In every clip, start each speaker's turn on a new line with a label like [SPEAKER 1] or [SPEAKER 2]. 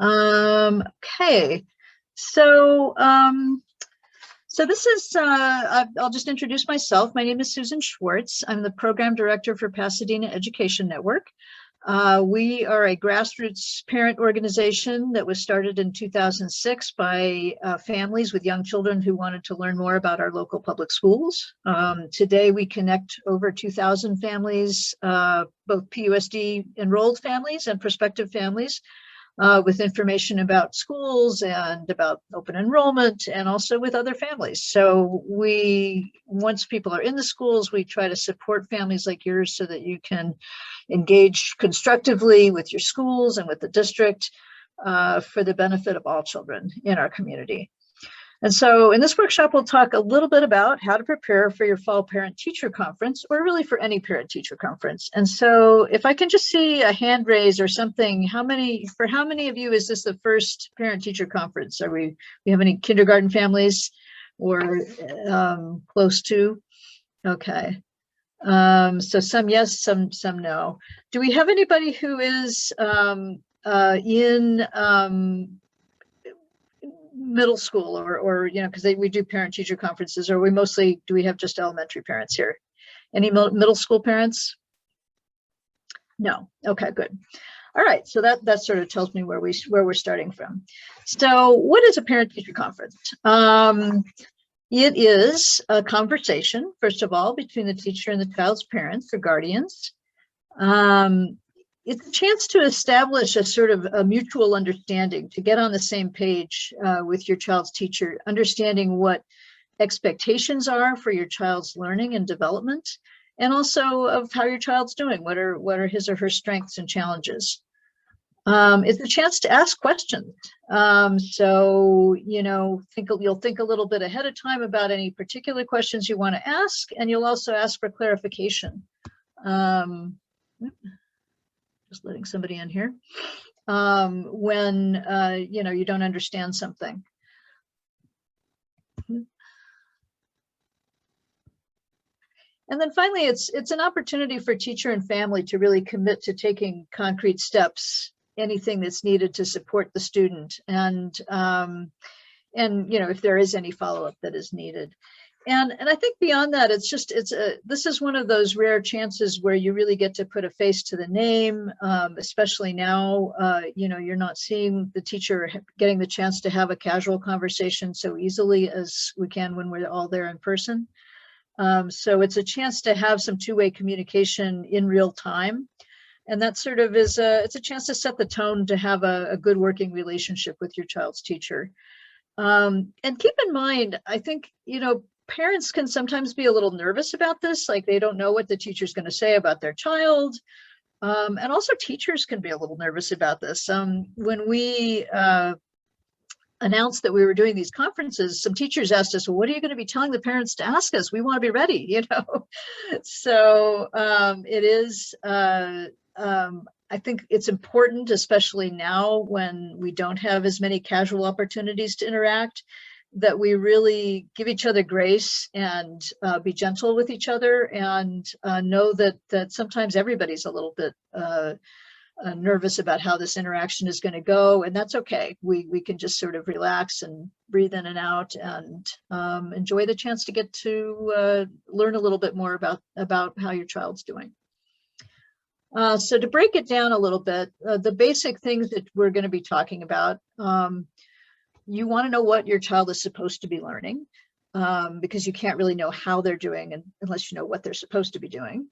[SPEAKER 1] Okay, so so this is, I'll just introduce myself. My name is Susan Schwartz. I'm the program director for Pasadena Education Network. We are a grassroots parent organization that was started in 2006 by families with young children who wanted to learn more about our local public schools. Today, we connect over 2,000 families, both PUSD enrolled families and prospective families, with information about schools and about open enrollment, and also with other families. So once people are in the schools, we try to support families like yours so that you can engage constructively with your schools and with the district for the benefit of all children in our community. And so in this workshop, we'll talk a little bit about how to prepare for your fall parent-teacher conference, or really for any parent-teacher conference. And so if I can just see a hand raise or something, for how many of you is this the first parent-teacher conference? We have any kindergarten families or close to? Okay. So some yes, some no. Do we have anybody who is in middle school or because we do parent-teacher conferences, or do we have just elementary parents here? Any middle school parents? No. Okay, good. All right, so that sort of tells me where we're starting from. So what is a parent-teacher conference? It is a conversation, first of all, between the teacher and the child's parents or guardians. It's a chance to establish a sort of a mutual understanding, to get on the same page with your child's teacher, understanding what expectations are for your child's learning and development, and also of how your child's doing. What are his or her strengths and challenges? It's a chance to ask questions. So, you'll think a little bit ahead of time about any particular questions you want to ask, and you'll also ask for clarification. Just letting somebody in here, when you don't understand something. And then finally, it's an opportunity for teacher and family to really commit to taking concrete steps, anything that's needed to support the student, and if there is any follow-up that is needed. And I think beyond that, this is one of those rare chances where you really get to put a face to the name, especially now, you're not seeing the teacher getting the chance to have a casual conversation so easily as we can when we're all there in person. So it's a chance to have some two-way communication in real time. And that sort of it's a chance to set the tone to have a good working relationship with your child's teacher. And keep in mind, I think, parents can sometimes be a little nervous about this, like they don't know what the teacher's going to say about their child. And also teachers can be a little nervous about this. When we announced that we were doing these conferences, some teachers asked us, well, what are you going to be telling the parents to ask us? We want to be ready, So it is, I think it's important, especially now when we don't have as many casual opportunities to interact, that we really give each other grace and be gentle with each other, and know that sometimes everybody's a little bit nervous about how this interaction is going to go, and that's okay. We can just sort of relax and breathe in and out, and enjoy the chance to get to learn a little bit more about how your child's doing. So to break it down a little bit, the basic things that we're going to be talking about. You want to know what your child is supposed to be learning, because you can't really know how they're doing unless you know what they're supposed to be doing.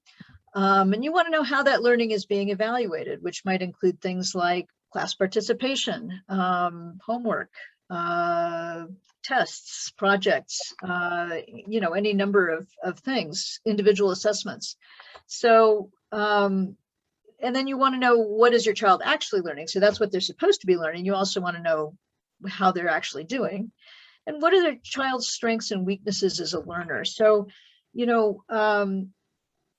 [SPEAKER 1] And you want to know how that learning is being evaluated, which might include things like class participation, homework, tests, projects, any number of things, individual assessments. So, and then you want to know, what is your child actually learning? So that's what they're supposed to be learning. You also want to know how they're actually doing, and what are their child's strengths and weaknesses as a learner. So,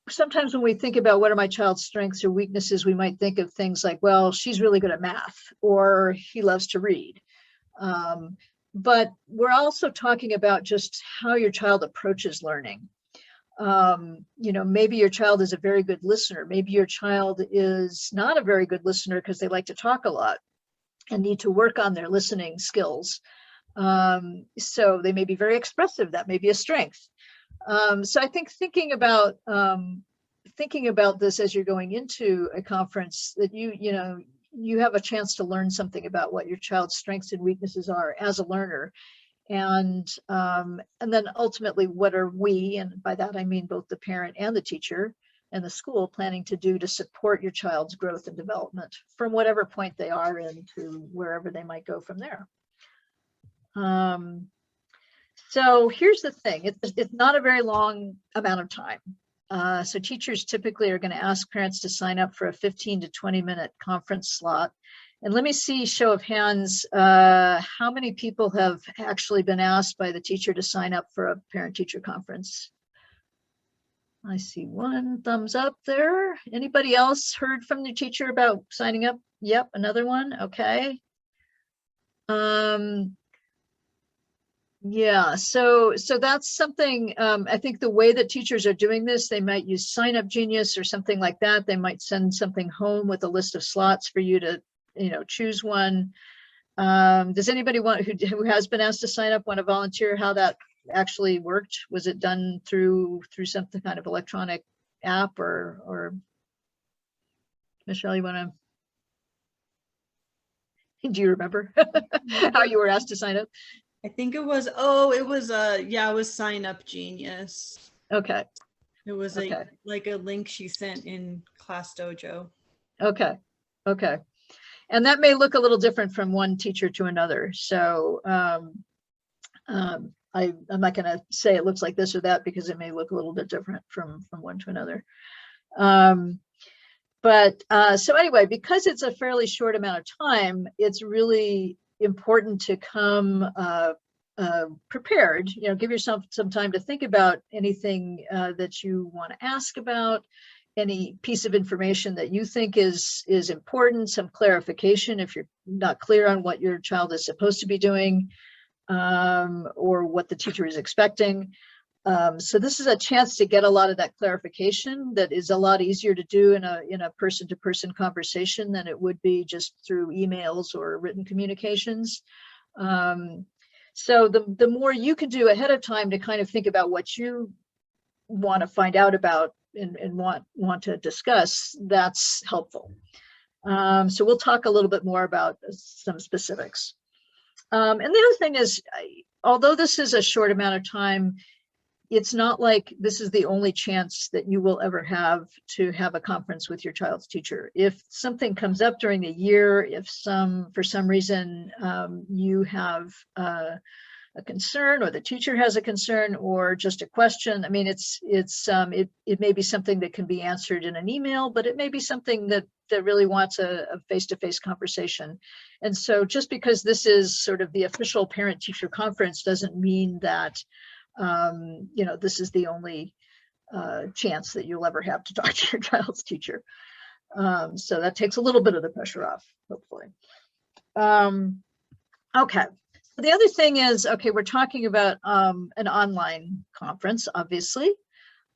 [SPEAKER 1] sometimes when we think about what are my child's strengths or weaknesses, we might think of things like, well, she's really good at math, or he loves to read. But we're also talking about just how your child approaches learning. Maybe your child is a very good listener. Maybe your child is not a very good listener because they like to talk a lot. and need to work on their listening skills. So they may be very expressive. That may be a strength. So I think thinking about this as you're going into a conference, that you have a chance to learn something about what your child's strengths and weaknesses are as a learner. And then ultimately, what are we, and by that I mean both the parent and the teacher and the school, planning to do to support your child's growth and development from whatever point they are in to wherever they might go from there. So here's the thing, it's not a very long amount of time. So teachers typically are going to ask parents to sign up for a 15 to 20-minute conference slot. And let me see, show of hands, how many people have actually been asked by the teacher to sign up for a parent-teacher conference? I see one thumbs up there. Anybody else heard from the teacher about signing up? Yep, another one. Okay. Yeah, so that's something. I think the way that teachers are doing this, they might use Sign Up Genius or something like that. They might send something home with a list of slots for you to, choose one. Does anybody who has been asked to sign up want to volunteer how that actually worked? Was it done through some kind of electronic app, or Michelle, you want to? Do you remember how you were asked to sign up?
[SPEAKER 2] I think it was, it was Sign Up Genius.
[SPEAKER 1] Okay.
[SPEAKER 2] It was like a link she sent in Class Dojo.
[SPEAKER 1] Okay. And that may look a little different from one teacher to another. So I'm not going to say it looks like this or that, because it may look a little bit different from one to another. So anyway, because it's a fairly short amount of time, it's really important to come prepared. Give yourself some time to think about anything that you want to ask about, any piece of information that you think is important, some clarification if you're not clear on what your child is supposed to be doing, or what the teacher is expecting. So this is a chance to get a lot of that clarification that is a lot easier to do in a person-to-person conversation than it would be just through emails or written communications. So the more you can do ahead of time to kind of think about what you want to find out about and want to discuss, that's helpful. So we'll talk a little bit more about some specifics. And the other thing is, although this is a short amount of time, it's not like this is the only chance that you will ever have to have a conference with your child's teacher. If something comes up during the year, if for some reason you have a concern, or the teacher has a concern, or just a question, I mean, it may be something that can be answered in an email, but it may be something that really wants a face-to-face conversation. And so just because this is sort of the official parent-teacher conference doesn't mean that this is the only chance that you'll ever have to talk to your child's teacher. So that takes a little bit of the pressure off, hopefully. Okay. The other thing is, we're talking about an online conference, obviously.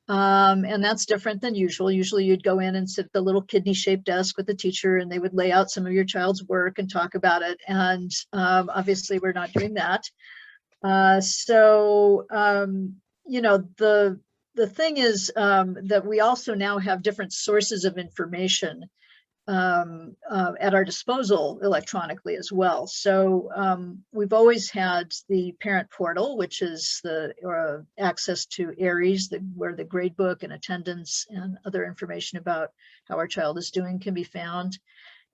[SPEAKER 1] And that's different than usual. Usually you'd go in and sit at the little kidney-shaped desk with the teacher, and they would lay out some of your child's work and talk about it. And obviously we're not doing that. The thing is that we also now have different sources of information at our disposal electronically as well. So we've always had the parent portal, which is the access to ARIES, where the gradebook and attendance and other information about how our child is doing can be found.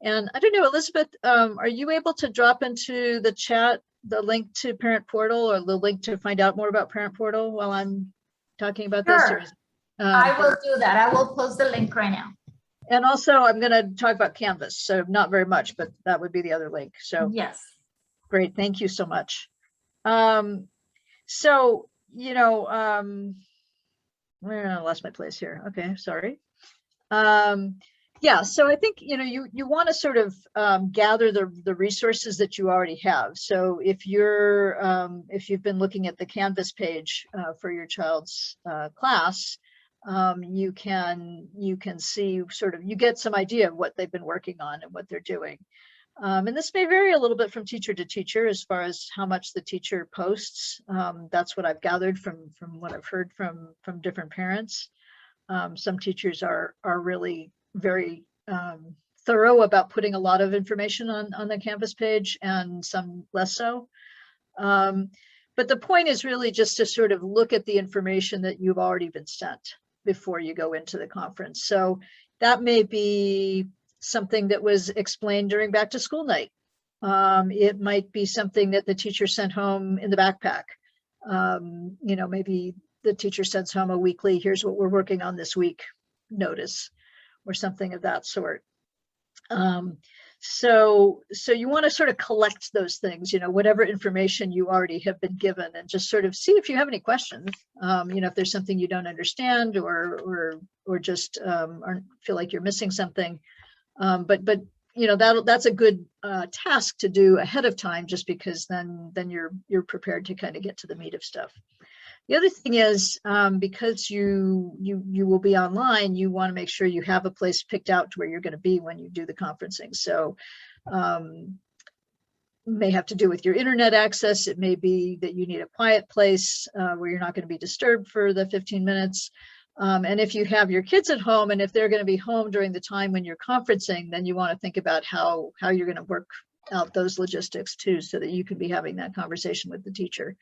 [SPEAKER 1] And I don't know, Elizabeth, are you able to drop into the chat the link to Parent Portal, or the link to find out more about Parent Portal while I'm talking about this?
[SPEAKER 3] Sure. I will do that. I will post the link right now.
[SPEAKER 1] And also I'm going to talk about Canvas, so not very much, but that would be the other link. So
[SPEAKER 3] yes,
[SPEAKER 1] great, thank you so much. I lost my place here. Okay, sorry. Yeah, so I think you want to sort of gather the resources that you already have. So if you've been looking at the Canvas page for your child's class, you can see you get some idea of what they've been working on and what they're doing. And this may vary a little bit from teacher to teacher as far as how much the teacher posts. That's what I've gathered from what I've heard from different parents. Some teachers are really very thorough about putting a lot of information on the Canvas page, and some less so. But the point is really just to sort of look at the information that you've already been sent before you go into the conference. So that may be something that was explained during back to school night. It might be something that the teacher sent home in the backpack. You know, maybe the teacher sends home a weekly, here's what we're working on this week notice, or something of that sort. So you want to sort of collect those things, you know, whatever information you already have been given, and just sort of see if you have any questions, you know, if there's something you don't understand, or just feel like you're missing something. But you know, that's a good task to do ahead of time, just because then you're prepared to kind of get to the meat of stuff. The other thing is, because you will be online, you want to make sure you have a place picked out to where you're going to be when you do the conferencing. So may have to do with your internet access. It may be that you need a quiet place where you're not going to be disturbed for the 15 minutes. And if you have your kids at home, and if they're going to be home during the time when you're conferencing, then you want to think about how you're going to work out those logistics too, so that you can be having that conversation with the teacher.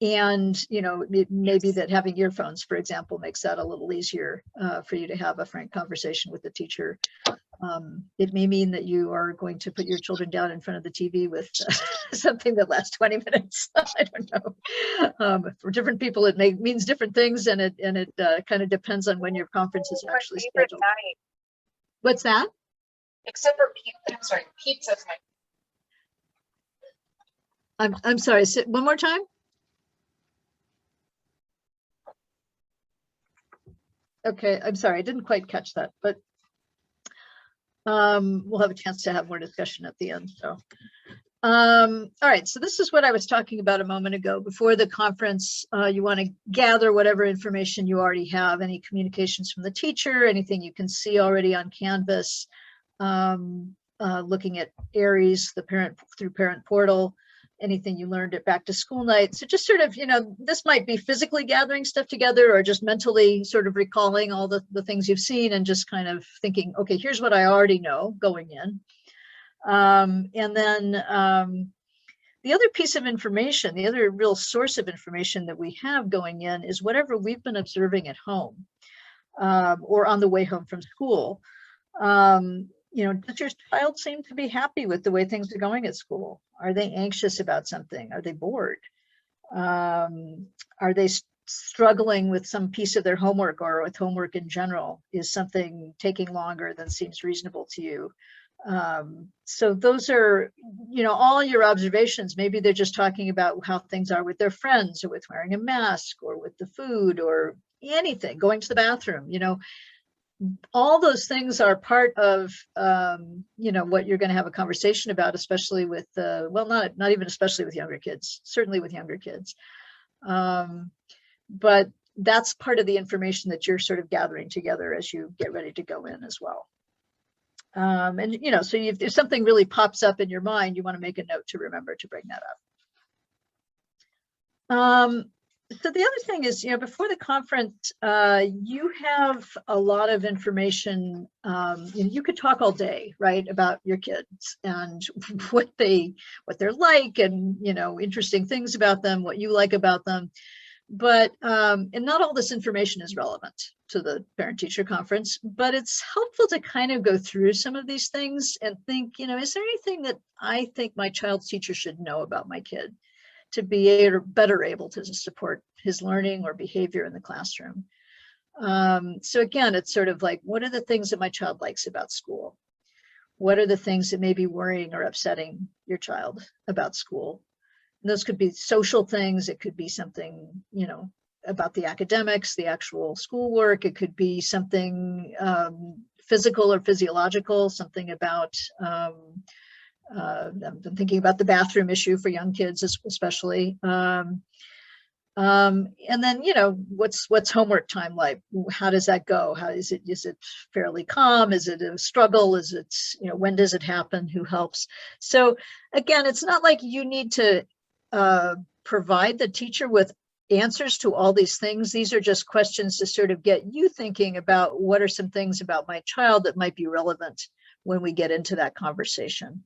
[SPEAKER 1] And, you know, it may be that having earphones, for example, makes that a little easier for you to have a frank conversation with the teacher. It may mean that you are going to put your children down in front of the TV with something that lasts 20 minutes. I don't know. For different people, it means different things, and it kind of depends on when your conference is actually scheduled. What's that?
[SPEAKER 4] Except for pizza. I'm sorry, pizza's my.
[SPEAKER 1] I'm sorry. One more time. Okay, I'm sorry, I didn't quite catch that, but we'll have a chance to have more discussion at the end. So, all right, so this is what I was talking about a moment ago. Before the conference, you want to gather whatever information you already have, any communications from the teacher, anything you can see already on Canvas, looking at Aries, the parent portal, anything you learned at back to school night. So just sort of, you know, this might be physically gathering stuff together, or just mentally sort of recalling all the things you've seen, and just kind of thinking, okay, here's what I already know going in. And then the other piece of information, the other real source of information that we have going in, is whatever we've been observing at home or on the way home from school. You know, does your child seem to be happy with the way things are going at school? Are they anxious about something? Are they bored? Are they struggling with some piece of their homework, or with homework in general? Is something taking longer than seems reasonable to you? So those are, you know, all your observations. Maybe they're just talking about how things are with their friends, or with wearing a mask, or with the food, or anything, going to the bathroom, you know. All those things are part of, you know, what you're going to have a conversation about, especially with, well, not even especially with younger kids, certainly with younger kids. But that's part of the information that you're sort of gathering together as you get ready to go in as well. And, you know, so if something really pops up in your mind, you want to make a note to remember to bring that up. So the other thing is, you know, before the conference, you have a lot of information. You could talk all day, right, about your kids and what they're like, and, you know, interesting things about them, what you like about them. But and not all this information is relevant to the parent-teacher conference, but it's helpful to kind of go through some of these things and think, you know, is there anything that I think my child's teacher should know about my kid to be better able to support his learning or behavior in the classroom? So again, it's sort of like, what are the things that my child likes about school? What are the things that may be worrying or upsetting your child about school? And those could be social things. It could be something, you know, about the academics, the actual schoolwork. It could be something physical or physiological, something about, I'm thinking about the bathroom issue for young kids, especially. And then, what's homework time like? How does that go? How is it fairly calm? Is it a struggle? Is it, when does it happen? Who helps? So again, it's not like you need to provide the teacher with answers to all these things. These are just questions to sort of get you thinking about what are some things about my child that might be relevant when we get into that conversation.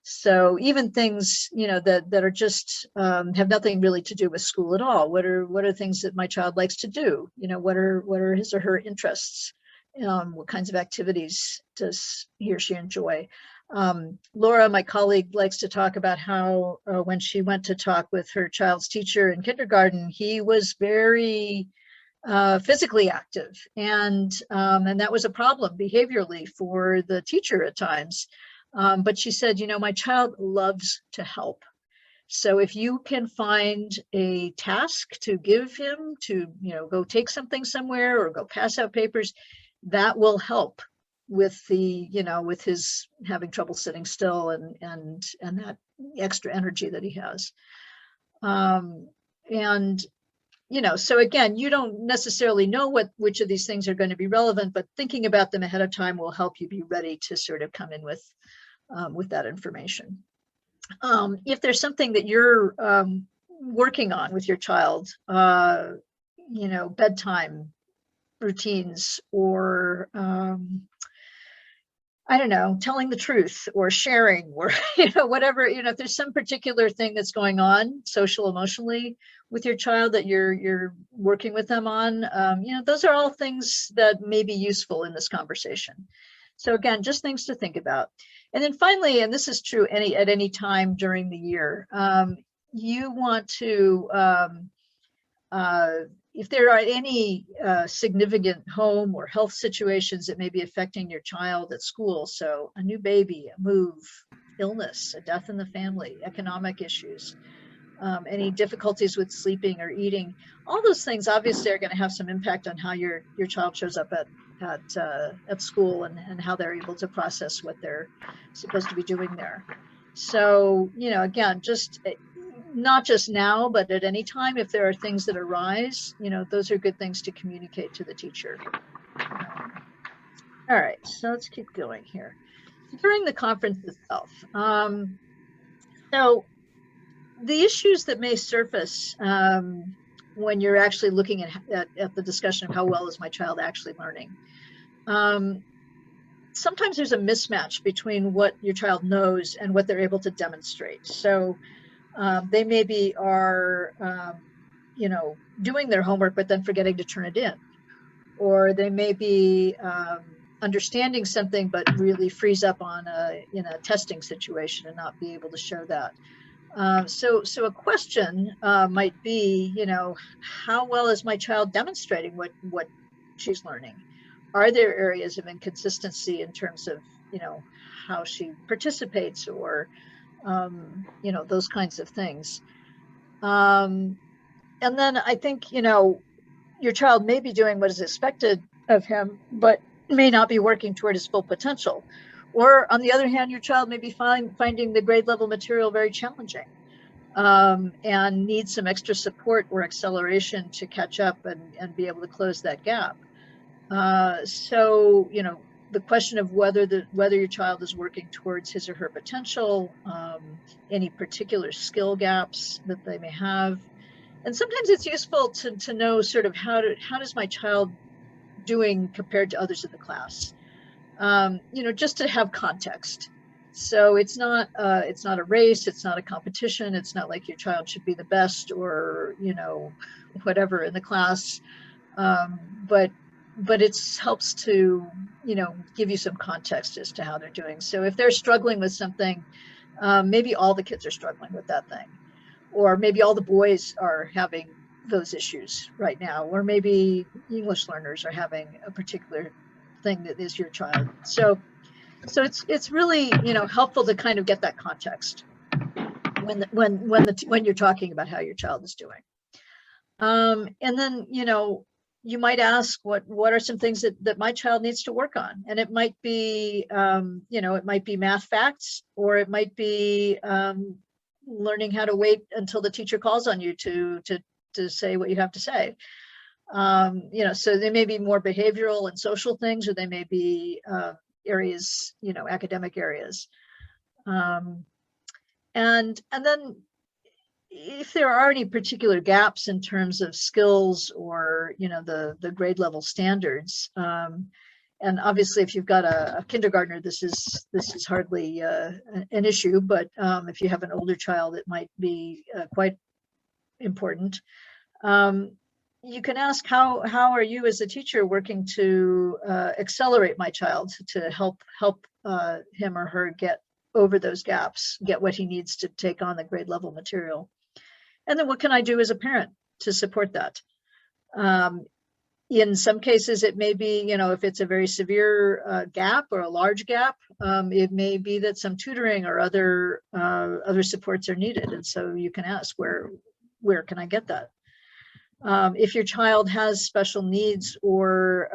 [SPEAKER 1] So even things, that are just have nothing really to do with school at all. What are things that my child likes to do? What are his or her interests? What kinds of activities does he or she enjoy? Laura, my colleague, likes to talk about how when she went to talk with her child's teacher in kindergarten, he was very physically active, and that was a problem behaviorally for the teacher at times. But she said, my child loves to help. So if you can find a task to give him to, go take something somewhere or go pass out papers, that will help with with his having trouble sitting still and that extra energy that he has. And so again, you don't necessarily know which of these things are going to be relevant, but thinking about them ahead of time will help you be ready to sort of come in with that information. If there's something that you're working on with your child, bedtime routines, or I don't know, telling the truth or sharing, or whatever, if there's some particular thing that's going on social emotionally with your child that you're working with them on, those are all things that may be useful in this conversation. So again, just things to think about. And then finally, and this is true at any time during the year, you want to, if there are any significant home or health situations that may be affecting your child at school, so a new baby, a move, illness, a death in the family, economic issues, any difficulties with sleeping or eating, all those things obviously are going to have some impact on how your child shows up at school and how they're able to process what they're supposed to be doing there. So, again, just not just now, but at any time, if there are things that arise, those are good things to communicate to the teacher. All right, so let's keep going here. During the conference itself, so the issues that may surface when you're actually looking at the discussion of how well is my child actually learning, sometimes there's a mismatch between what your child knows and what they're able to demonstrate. So they maybe are, doing their homework, but then forgetting to turn it in. Or they may be understanding something, but really freeze up on in a testing situation and not be able to show that. So a question might be, how well is my child demonstrating what she's learning? Are there areas of inconsistency in terms of, how she participates, or, those kinds of things? And then I think, your child may be doing what is expected of him, but may not be working toward his full potential. Or on the other hand, your child may be finding the grade level material very challenging, and needs some extra support or acceleration to catch up and be able to close that gap. So, the question of whether your child is working towards his or her potential, any particular skill gaps that they may have. And sometimes it's useful to know sort of how does my child doing compared to others in the class, just to have context. So it's not a race, it's not a competition, it's not like your child should be the best or, whatever in the class, but it helps to, give you some context as to how they're doing. So if they're struggling with something, maybe all the kids are struggling with that thing, or maybe all the boys are having those issues right now, or maybe English learners are having a particular thing that is your child. So it's really, helpful to kind of get that context when you're talking about how your child is doing. And then, you might ask what are some things that my child needs to work on, and it might be, it might be math facts, or it might be learning how to wait until the teacher calls on you to to say what you have to say. You know, so they may be more behavioral and social things, or they may be areas, you know, academic areas. And then if there are any particular gaps in terms of skills or, you know, the grade level standards, and obviously if you've got a kindergartner, this is hardly an issue, but if you have an older child, it might be quite important. You can ask, how are you as a teacher working to accelerate my child to help him or her get over those gaps, get what he needs to take on the grade level material? And then what can I do as a parent to support that? In some cases, it may be, you know, if it's a very severe gap or a large gap, it may be that some tutoring or other supports are needed. And so you can ask, where can I get that? If your child has special needs or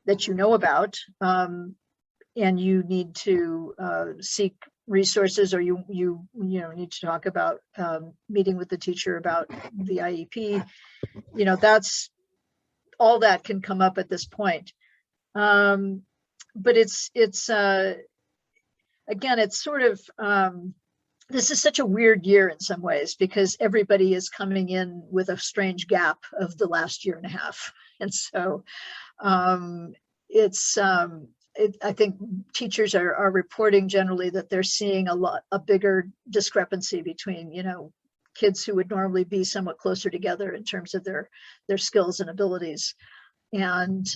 [SPEAKER 1] that you know about, and you need to seek resources, or you know need to talk about meeting with the teacher about the IEP, you know, that's all that can come up at this point. But it's again, it's sort of this is such a weird year in some ways, because everybody is coming in with a strange gap of the last year and a half, and so I think teachers are reporting generally that they're seeing a bigger discrepancy between, you know, kids who would normally be somewhat closer together in terms of their skills and abilities. And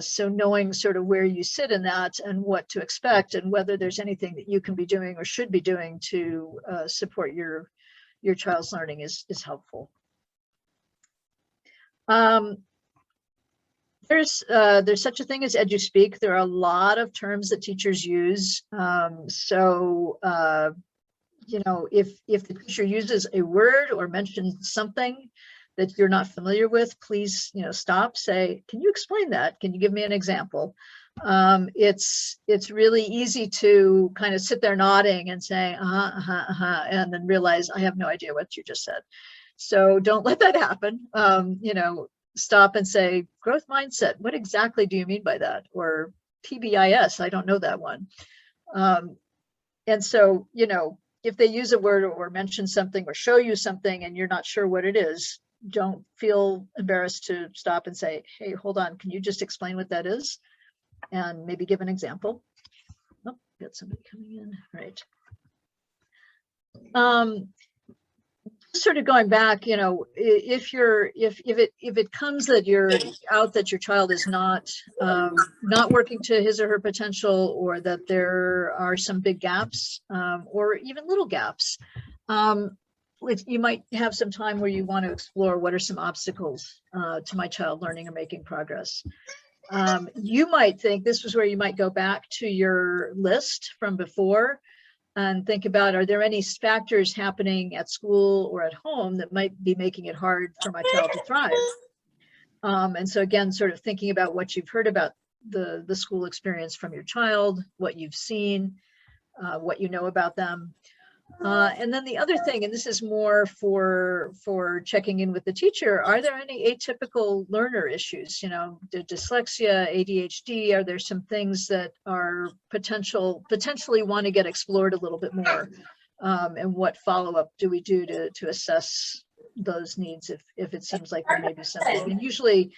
[SPEAKER 1] so knowing sort of where you sit in that and what to expect, and whether there's anything that you can be doing or should be doing to support your child's learning is helpful. There's such a thing as EduSpeak. There are a lot of terms that teachers use. You know, if the teacher uses a word or mentions something that you're not familiar with, please, you know, stop, say, can you explain that? Can you give me an example? It's really easy to kind of sit there nodding and saying, and then realize I have no idea what you just said. So don't let that happen. You know, stop and say, growth mindset, what exactly do you mean by that? Or PBIS, I don't know that one. And so, you know, if they use a word or mention something or show you something and you're not sure what it is, don't feel embarrassed to stop and say, hey, hold on, can you just explain what that is? And maybe give an example. Oh, got somebody coming in, right. Sort of going back, you know, if it comes that you're out, that your child is not working to his or her potential, or that there are some big gaps, or even little gaps, you might have some time where you want to explore what are some obstacles to my child learning or making progress. You might think this was where you might go back to your list from before and think about, are there any factors happening at school or at home that might be making it hard for my child to thrive? And so again, sort of thinking about what you've heard about the school experience from your child, what you've seen, what you know about them. And then the other thing, and this is more for checking in with the teacher, are there any atypical learner issues? You know, dyslexia, ADHD, are there some things that are potentially want to get explored a little bit more? And what follow-up do we do to assess those needs if it seems like there may be something? And usually,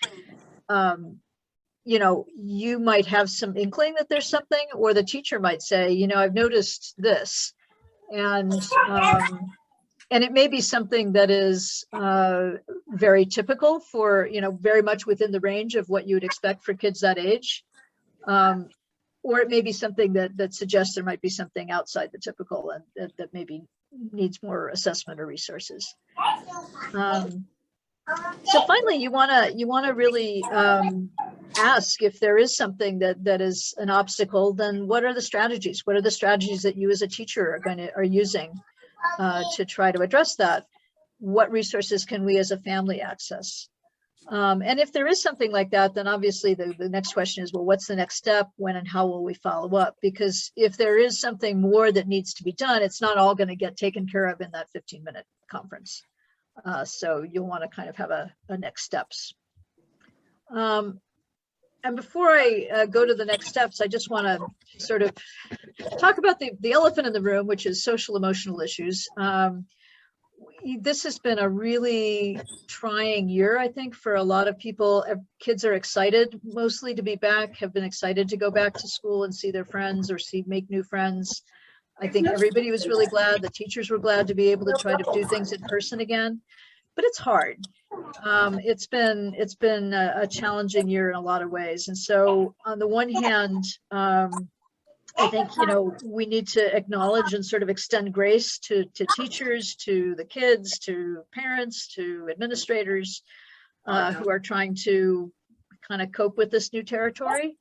[SPEAKER 1] you know, you might have some inkling that there's something, or the teacher might say, you know, I've noticed this. And it may be something that is very typical for, you know, very much within the range of what you would expect for kids that age. Or it may be something that suggests there might be something outside the typical, and that maybe needs more assessment or resources. So finally, you want to really ask, if there is something that is an obstacle, then what are the strategies? What are the strategies that you as a teacher are using to try to address that? What resources can we as a family access? And if there is something like that, then obviously the next question is, well, what's the next step? When and how will we follow up? Because if there is something more that needs to be done, it's not all going to get taken care of in that 15-minute conference. So you'll want to kind of have a next steps. And before I go to the next steps, I just want to sort of talk about the elephant in the room, which is social emotional issues. This has been a really trying year, I think, for a lot of people. Kids are excited mostly to be back, have been excited to go back to school and see their friends or make new friends. I think everybody was really glad. The teachers were glad to be able to try to do things in person again, but it's hard. It's been a challenging year in a lot of ways. And so on the one hand, I think, we need to acknowledge and sort of extend grace to teachers, to the kids, to parents, to administrators who are trying to kind of cope with this new territory.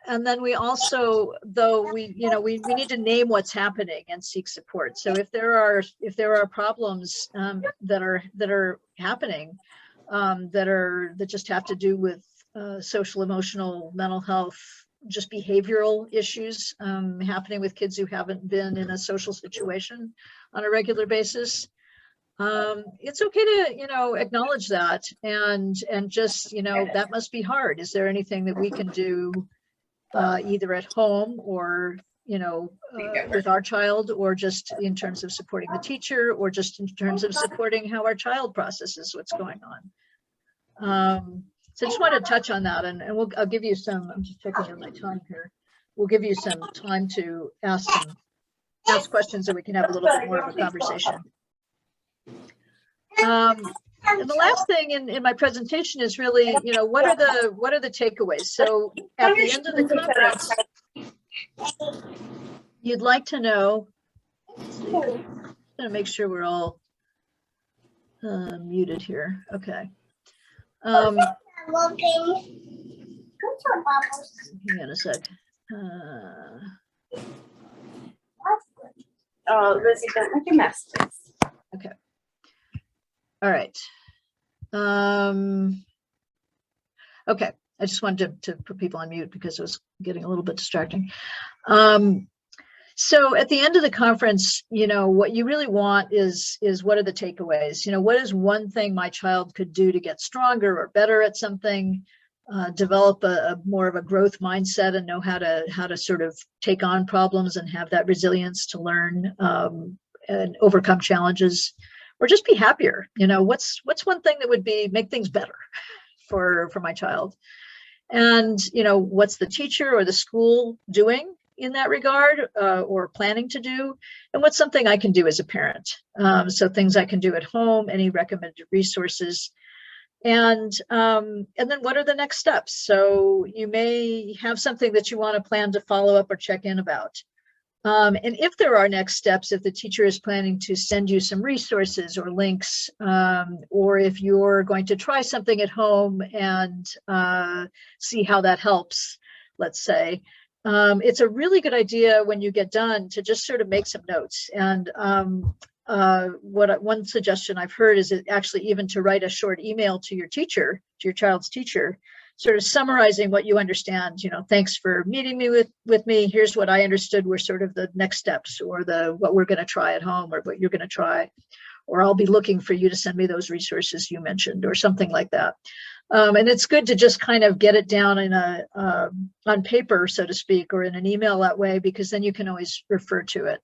[SPEAKER 1] And then we also, though, we need to name what's happening and seek support. So if there are problems that are happening that just have to do with social, emotional, mental health, just behavioral issues happening with kids who haven't been in a social situation on a regular basis, it's okay to acknowledge that and just that must be hard. Is there anything that we can do either at home or with our child, or just in terms of supporting the teacher, or just in terms of supporting how our child processes what's going on. So I just wanted to touch on that, and I'll give you some, I'm just checking on my time here. We'll give you some time to ask questions so we can have a little bit more of a conversation. And the last thing in my presentation is really, what are the takeaways? So at the end of the conference, you'd like to know, I'm gonna make sure we're all muted here. Okay. Hang on a sec.
[SPEAKER 5] Oh, Lizzie, don't make a mess, please.
[SPEAKER 1] Okay. All right. Okay. I just wanted to put people on mute because it was getting a little bit distracting. So at the end of the conference, what you really want is what are the takeaways? What is one thing my child could do to get stronger or better at something, develop a more of a growth mindset and know how to sort of take on problems and have that resilience to learn and overcome challenges, or just be happier. What's one thing that would make things better for my child? And what's the teacher or the school doing in that regard, or planning to do, and what's something I can do as a parent? So things I can do at home, any recommended resources, and then what are the next steps? So you may have something that you want to plan to follow up or check in about. And if there are next steps, if the teacher is planning to send you some resources or links, or if you're going to try something at home and see how that helps, let's say, it's a really good idea when you get done to just sort of make some notes. And one suggestion I've heard is actually even to write a short email to your teacher, to your child's teacher, sort of summarizing what you understand. Thanks for meeting me with me. Here's what I understood were sort of the next steps, or what we're going to try at home, or what you're going to try, or I'll be looking for you to send me those resources you mentioned, or something like that. And it's good to just kind of get it down in on paper, so to speak, or in an email that way, because then you can always refer to it.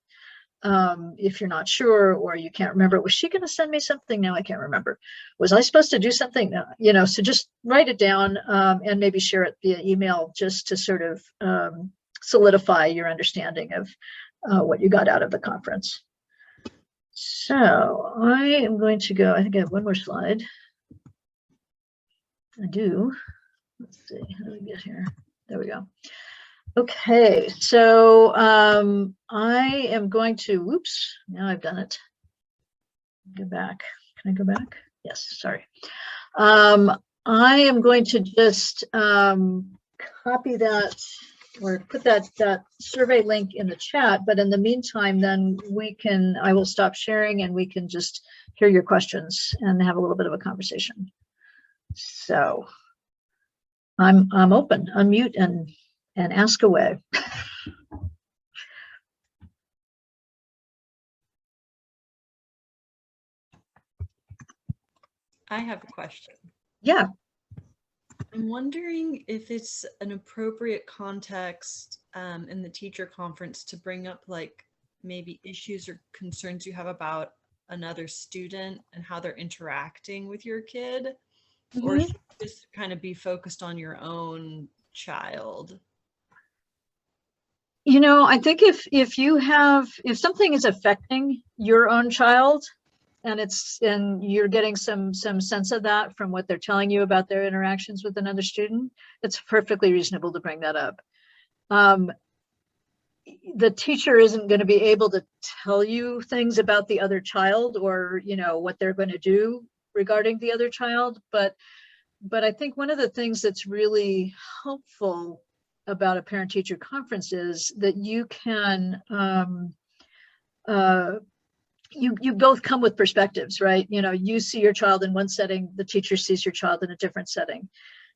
[SPEAKER 1] If you're not sure, or you can't remember, was she going to send me something? Now I can't remember. Was I supposed to do something? So just write it down and maybe share it via email, just to sort of solidify your understanding of what you got out of the conference. So I am going to go, I think I have one more slide. I do. Let's see, how do we get here? There we go. Okay, so I am going to, whoops, now I've done it. Go back. Can I go back? Yes, sorry. I am going to just copy that, or put that survey link in the chat, but in the meantime, then I will stop sharing and we can just hear your questions and have a little bit of a conversation. So I'm open, unmute and ask away.
[SPEAKER 2] I have a question.
[SPEAKER 1] Yeah.
[SPEAKER 2] I'm wondering if it's an appropriate context in the teacher conference to bring up like maybe issues or concerns you have about another student and how they're interacting with your kid, or should you just kind of be focused on your own child?
[SPEAKER 1] You know, I think if something is affecting your own child and you're getting some sense of that from what they're telling you about their interactions with another student, it's perfectly reasonable to bring that up. The teacher isn't going to be able to tell you things about the other child or, you know, what they're going to do regarding the other child, but I think one of the things that's really helpful about a parent-teacher conference is that you can you both come with perspectives, right? You know, you see your child in one setting, the teacher sees your child in a different setting.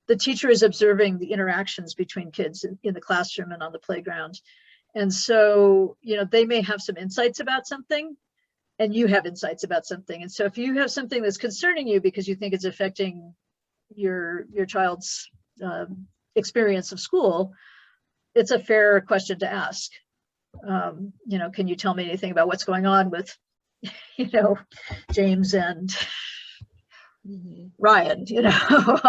[SPEAKER 1] The teacher is observing the interactions between kids in the classroom and on the playground. And so, you know, they may have some insights about something and you have insights about something. And so if you have something that's concerning you because you think it's affecting your child's experience of school, it's a fair question to ask. You know, can you tell me anything about what's going on with, you know, James and Ryan, you know,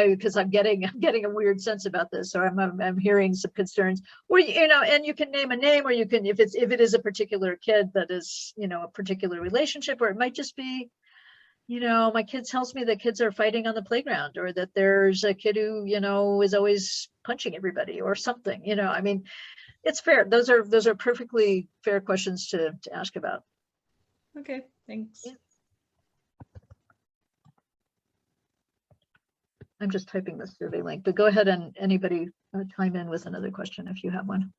[SPEAKER 1] because I'm getting a weird sense about this, or I'm hearing some concerns, or, you know, and you can name a name, or you can, if it is a particular kid that is, you know, a particular relationship, or it might just be, you know, my kid tells me that kids are fighting on the playground, or that there's a kid who, you know, is always punching everybody or something, you know. I mean, it's fair. Those are perfectly fair questions to ask about.
[SPEAKER 2] Okay, thanks.
[SPEAKER 1] Yeah. I'm just typing the survey link, but go ahead and anybody chime in with another question if you have one.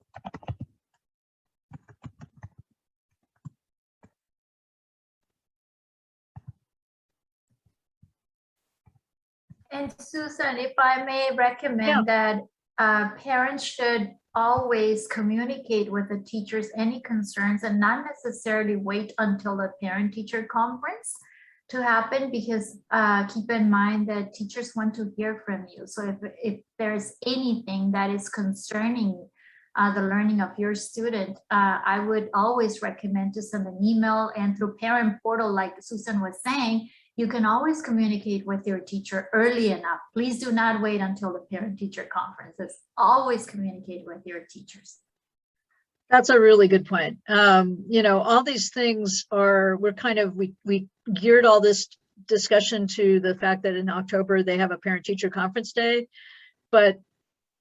[SPEAKER 3] And Susan, if I may recommend that parents should always communicate with the teachers any concerns and not necessarily wait until the parent-teacher conference to happen, because keep in mind that teachers want to hear from you. So if there's anything that is concerning the learning of your student, I would always recommend to send an email, and through parent portal, like Susan was saying, you can always communicate with your teacher early enough. Please do not wait until the parent-teacher conferences. Always communicate with your teachers.
[SPEAKER 1] That's a really good point. You know, all these things are, we geared all this discussion to the fact that in October they have a parent-teacher conference day, but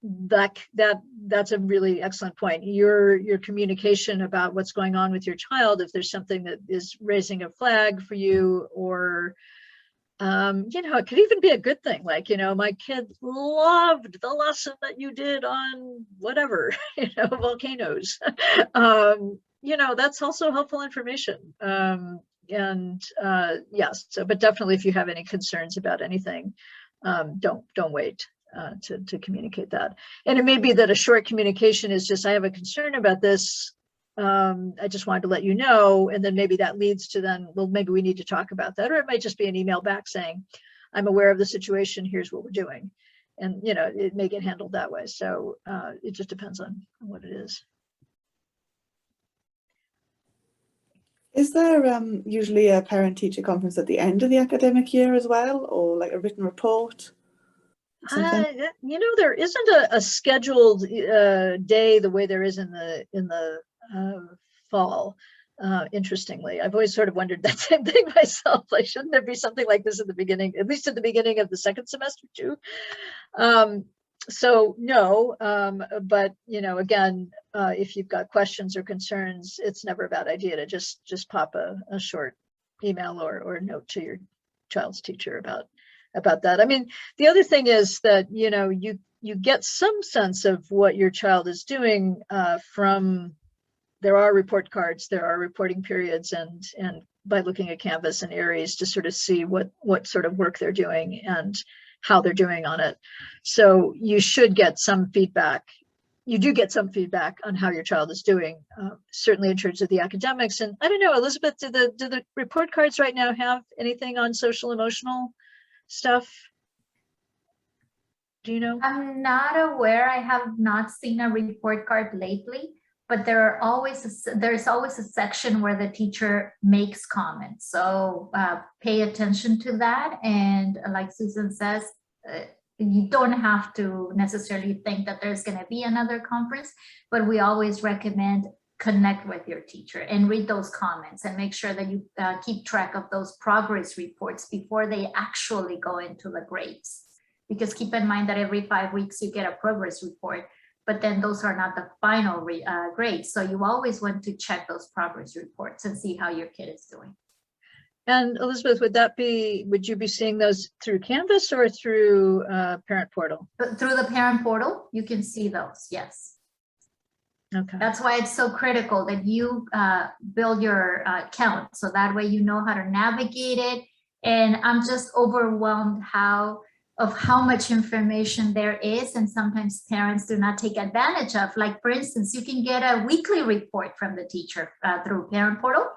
[SPEAKER 1] that's a really excellent point. Your communication about what's going on with your child, if there's something that is raising a flag for you, or you know, it could even be a good thing, like, you know, my kid loved the lesson that you did on whatever, you know, volcanoes. You know, that's also helpful information. Yes, so, but definitely if you have any concerns about anything, don't wait to communicate that. And it may be that a short communication is just, I have a concern about this. I just wanted to let you know, and then maybe that leads to then, well, maybe we need to talk about that, or it might just be an email back saying, I'm aware of the situation, here's what we're doing. And, you know, it may get handled that way. So it just depends on what it is.
[SPEAKER 6] Is there usually a parent-teacher conference at the end of the academic year as well, or like a written report?
[SPEAKER 1] You know, there isn't a scheduled day the way there is in the fall. Interestingly, I've always sort of wondered that same thing myself. Like, shouldn't there be something like this at the beginning, at least at the beginning of the second semester too? So no, but you know, again, if you've got questions or concerns, it's never a bad idea to just pop a short email or note to your child's teacher about that. I mean, the other thing is that, you know, you get some sense of what your child is doing from, there are report cards, there are reporting periods, and by looking at Canvas and Aries to sort of see what sort of work they're doing and how they're doing on it. So you should get some feedback. You do get some feedback on how your child is doing, certainly in terms of the academics. And I don't know, Elizabeth, do the report cards right now have anything on social emotional stuff? Do you know?
[SPEAKER 3] I'm not aware. I have not seen a report card lately, but there's always a section where the teacher makes comments. So pay attention to that. And like Susan says, you don't have to necessarily think that there's going to be another conference, but we always recommend connect with your teacher and read those comments and make sure that you keep track of those progress reports before they actually go into the grades. Because keep in mind that every 5 weeks you get a progress report, but then those are not the final grades. So you always want to check those progress reports and see how your kid is doing.
[SPEAKER 1] And Elizabeth, would you be seeing those through Canvas or through Parent Portal?
[SPEAKER 3] But through the parent portal, you can see those, yes.
[SPEAKER 1] Okay.
[SPEAKER 3] That's why it's so critical that you build your account. So that way you know how to navigate it. And I'm just overwhelmed of how much information there is, and sometimes parents do not take advantage of. Like, for instance, you can get a weekly report from the teacher through Parent Portal.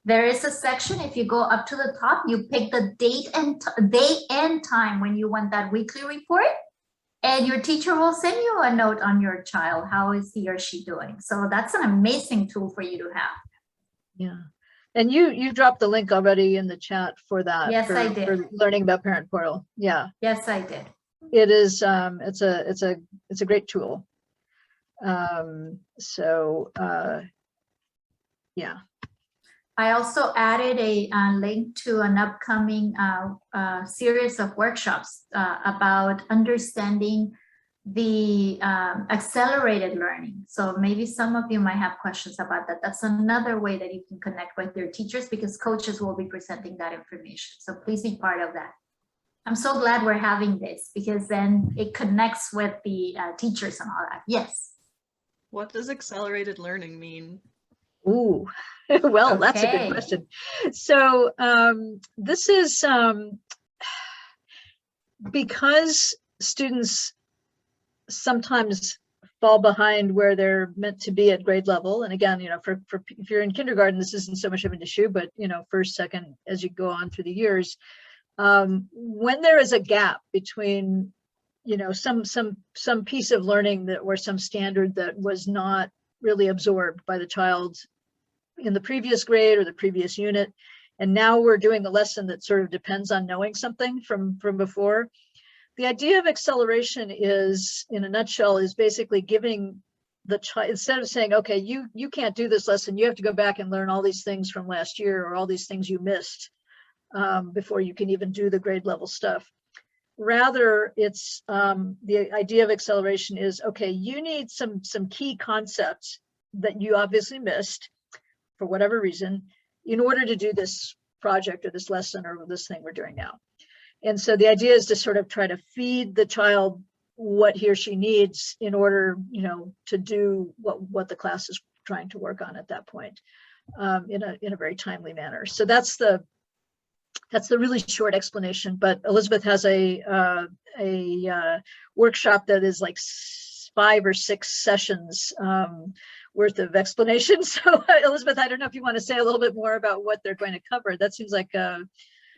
[SPEAKER 3] There is a section, if you go up to the top, you pick the date and time when you want that weekly report, and your teacher will send you a note on your child. How is he or she doing? So that's an amazing tool for you to have.
[SPEAKER 1] Yeah. And you dropped the link already in the chat for that.
[SPEAKER 3] Yes, I did.
[SPEAKER 1] For learning about Parent Portal. Yeah.
[SPEAKER 3] Yes, I did.
[SPEAKER 1] It is. It's a great tool. Yeah.
[SPEAKER 3] I also added a link to an upcoming series of workshops about understanding the accelerated learning. So maybe some of you might have questions about that. That's another way that you can connect with your teachers, because coaches will be presenting that information. So please be part of that. I'm so glad we're having this, because then it connects with the teachers and all that. Yes.
[SPEAKER 2] What does accelerated learning mean?
[SPEAKER 1] Ooh, well,
[SPEAKER 3] Okay.
[SPEAKER 1] That's a good question. So this is because students sometimes fall behind where they're meant to be at grade level. And again, for if you're in kindergarten, this isn't so much of an issue, but first, second, as you go on through the years, when there is a gap between some piece of learning or some standard that was not really absorbed by the child in the previous grade or the previous unit, and now we're doing a lesson that sort of depends on knowing something from before. The idea of acceleration is, in a nutshell, is basically giving the child, instead of saying, okay, you can't do this lesson, you have to go back and learn all these things from last year or all these things you missed before you can even do the grade level stuff. Rather, it's the idea of acceleration is, okay, you need some key concepts that you obviously missed for whatever reason in order to do this project or this lesson or this thing we're doing now. And so the idea is to sort of try to feed the child what he or she needs in order, to do what the class is trying to work on at that point in a very timely manner. So that's the really short explanation. But Elizabeth has a workshop that is like 5 or 6 sessions worth of explanation. So Elizabeth, I don't know if you want to say a little bit more about what they're going to cover. That seems like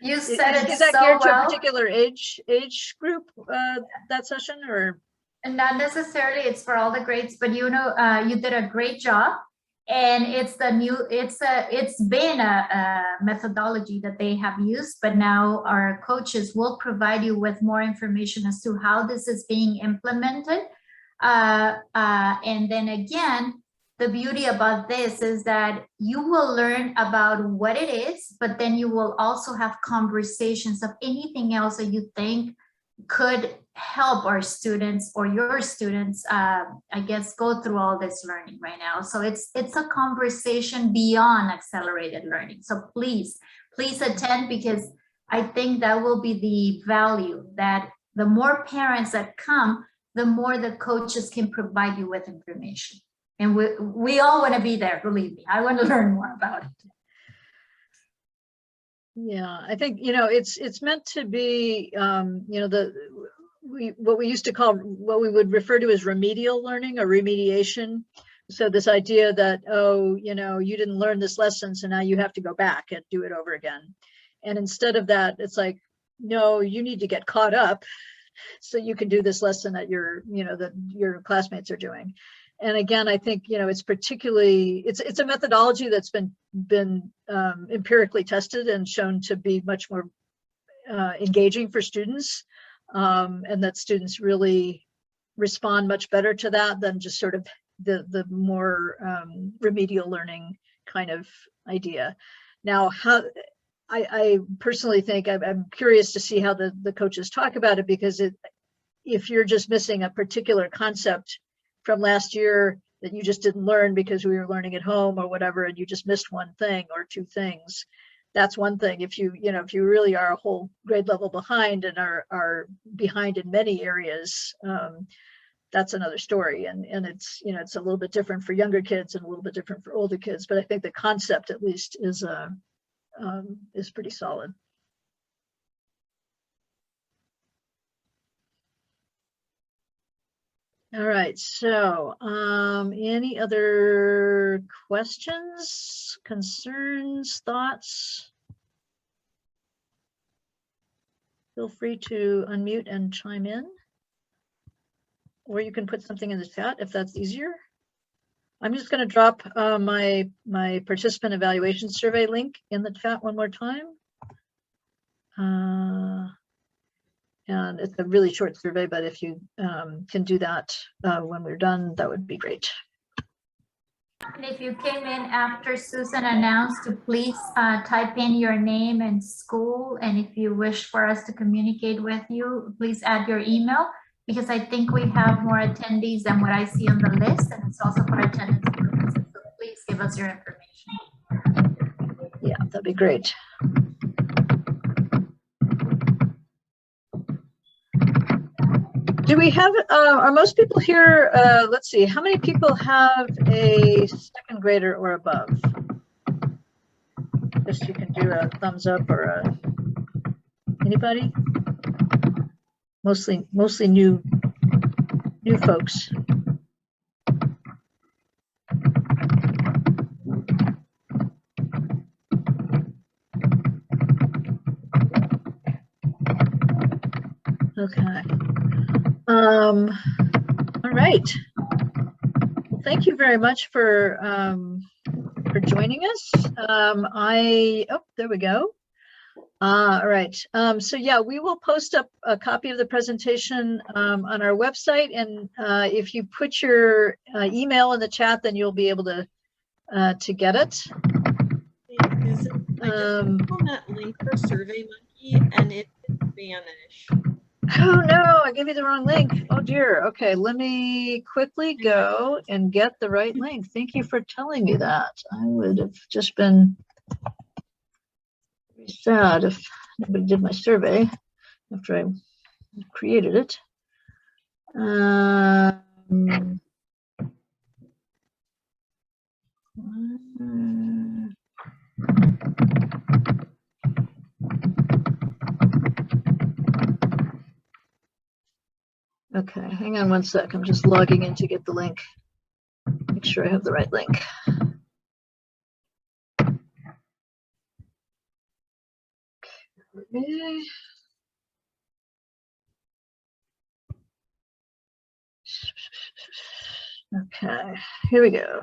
[SPEAKER 3] you said it
[SPEAKER 1] is that
[SPEAKER 3] so
[SPEAKER 1] geared to
[SPEAKER 3] well.
[SPEAKER 1] a particular age group, that session, or?
[SPEAKER 3] And not necessarily it's for all the grades, but you did a great job. And it's been a methodology that they have used, but now our coaches will provide you with more information as to how this is being implemented. And then again, the beauty about this is that you will learn about what it is, but then you will also have conversations of anything else that you think could help our students or your students, I guess, go through all this learning right now. So it's a conversation beyond accelerated learning. So please attend, because I think that will be the value, that the more parents that come, the more the coaches can provide you with information. And we all want to be there, believe me. I want to learn more about it.
[SPEAKER 1] Yeah, I think, it's meant to be, what we used to call, what we would refer to as remedial learning or remediation. So this idea that, you didn't learn this lesson, so now you have to go back and do it over again. And instead of that, it's like, no, you need to get caught up so you can do this lesson that your classmates are doing. And again, I think, it's particularly, it's a methodology that's been empirically tested and shown to be much more engaging for students, and that students really respond much better to that than just sort of the more remedial learning kind of idea. Now, I personally think I'm curious to see how the coaches talk about it, because if you're just missing a particular concept from last year that you just didn't learn because we were learning at home or whatever, and you just missed one thing or two things, that's one thing. If you really are a whole grade level behind and are behind in many areas, that's another story. And it's, it's a little bit different for younger kids and a little bit different for older kids. But I think the concept at least is pretty solid. All right, so any other questions, concerns, thoughts? Feel free to unmute and chime in, or you can put something in the chat if that's easier. I'm just going to drop my participant evaluation survey link in the chat one more time. And it's a really short survey, but if you can do that when we're done, that would be great.
[SPEAKER 3] And if you came in after Susan announced, to please type in your name and school. And if you wish for us to communicate with you, please add your email, because I think we have more attendees than what I see on the list, and it's also for attendance purposes. So please give us your information.
[SPEAKER 1] Yeah, that'd be great. Do we have, are most people here, let's see, how many people have a second grader or above? Just you can do a thumbs up or anybody? Mostly new folks. Okay. All right. Well, thank you very much for joining us. Oh, there we go. All right. So yeah, we will post up a copy of the presentation on our website, and if you put your email in the chat, then you'll be able to get it.
[SPEAKER 2] Hey, Susan, I just clicked on that link for SurveyMonkey and it's Spanish.
[SPEAKER 1] Oh no, I gave you the wrong link. Oh dear. Okay, let me quickly go and get the right link. Thank you for telling me that. I would have just been very sad if nobody did my survey after I created it. Okay, hang on one sec. I'm just logging in to get the link. Make sure I have the right link. Okay, here we go.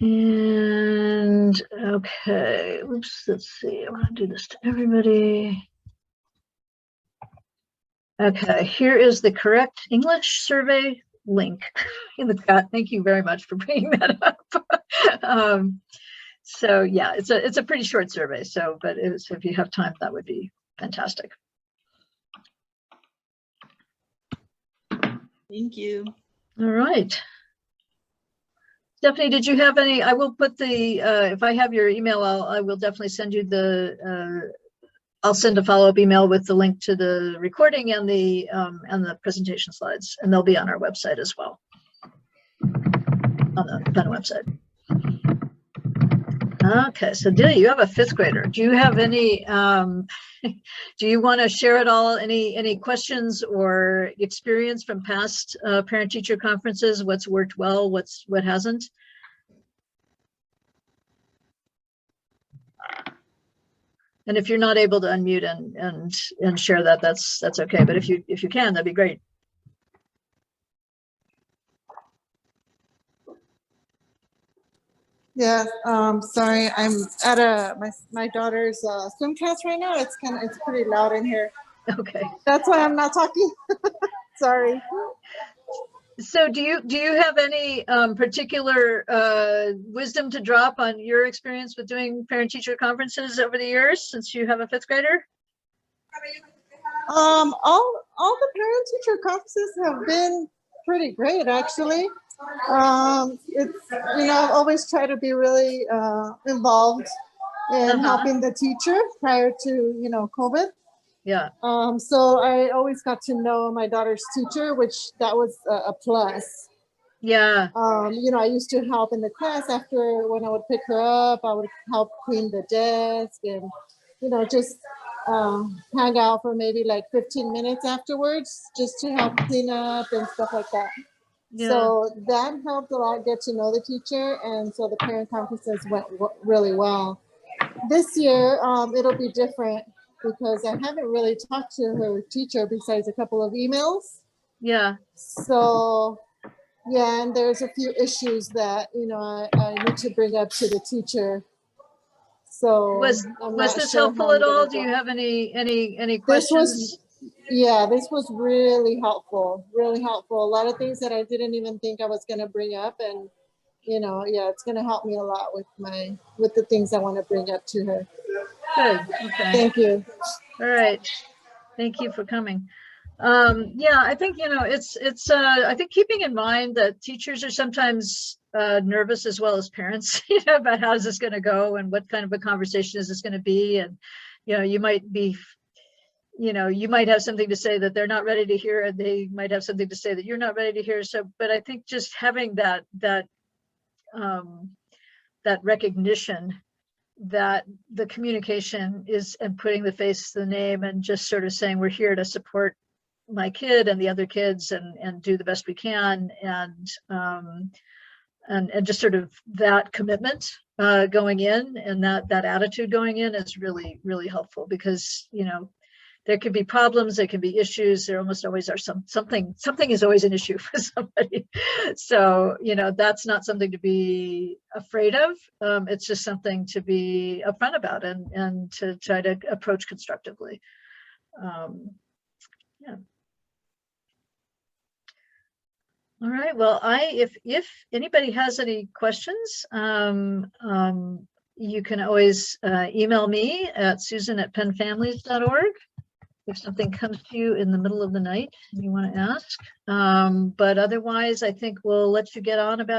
[SPEAKER 1] And okay, oops, let's see. I want to do this to everybody. Okay, here is the correct English survey link in the chat. Thank you very much for bringing that up. So yeah, it's a pretty short survey. So, but if you have time, that would be fantastic.
[SPEAKER 2] Thank you.
[SPEAKER 1] All right. Stephanie, did you have any? I will put the if I have your email, I will definitely send you the. I'll send a follow-up email with the link to the recording and the presentation slides, and they'll be on our website as well, on the PEN website. Okay, so Delia, you have a fifth grader. Do you have any? Do you want to share at all any questions or experience from past parent-teacher conferences? What's worked well? What hasn't? And if you're not able to unmute and share that, that's okay. But if you can, that'd be great.
[SPEAKER 7] Yeah, sorry, I'm at my daughter's swim class right now. It's pretty loud in here.
[SPEAKER 1] Okay.
[SPEAKER 7] That's why I'm not talking. Sorry.
[SPEAKER 1] So do you have any particular wisdom to drop on your experience with doing parent-teacher conferences over the years, since you have a 5th grader?
[SPEAKER 7] All the parent-teacher conferences have been pretty great, actually. It's, I've always tried to be really involved in helping the teacher prior to, COVID.
[SPEAKER 1] Yeah.
[SPEAKER 7] So I always got to know my daughter's teacher, which that was a plus.
[SPEAKER 1] Yeah.
[SPEAKER 7] I used to help in the class after when I would pick her up, I would help clean the desk and, just hang out for maybe like 15 minutes afterwards, just to help clean up and stuff like that.
[SPEAKER 1] Yeah.
[SPEAKER 7] So that helped a lot, get to know the teacher. And so the parent conferences went really well. This year, it'll be different because I haven't really talked to her teacher besides a couple of emails.
[SPEAKER 1] Yeah.
[SPEAKER 7] So, yeah, and there's a few issues that, I need to bring up to the teacher. So
[SPEAKER 1] Was this helpful at all? Do you have any questions?
[SPEAKER 7] This was really helpful, really helpful. A lot of things that I didn't even think I was going to bring up. And, it's going to help me a lot with the things I want to bring up to her.
[SPEAKER 1] Good. Okay.
[SPEAKER 7] Thank you.
[SPEAKER 1] All right. Thank you for coming. Yeah, I think, it's I think keeping in mind that teachers are sometimes nervous as well as parents, about how is this going to go and what kind of a conversation is this going to be. And, you might be, you might have something to say that they're not ready to hear, and they might have something to say that you're not ready to hear. So, but I think just having that recognition that the communication is, and putting the face to the name, and just sort of saying, we're here to support my kid and the other kids and do the best we can. And just sort of that commitment going in, and that attitude going in is really, really helpful, because, there could be problems, there can be issues, there almost always are something is always an issue for somebody. So, that's not something to be afraid of. It's just something to be upfront about and to try to approach constructively. Yeah. All right. Well, if anybody has any questions, you can always email me at susan@pennfamilies.org. if something comes to you in the middle of the night and you want to ask. But otherwise, I think we'll let you get on about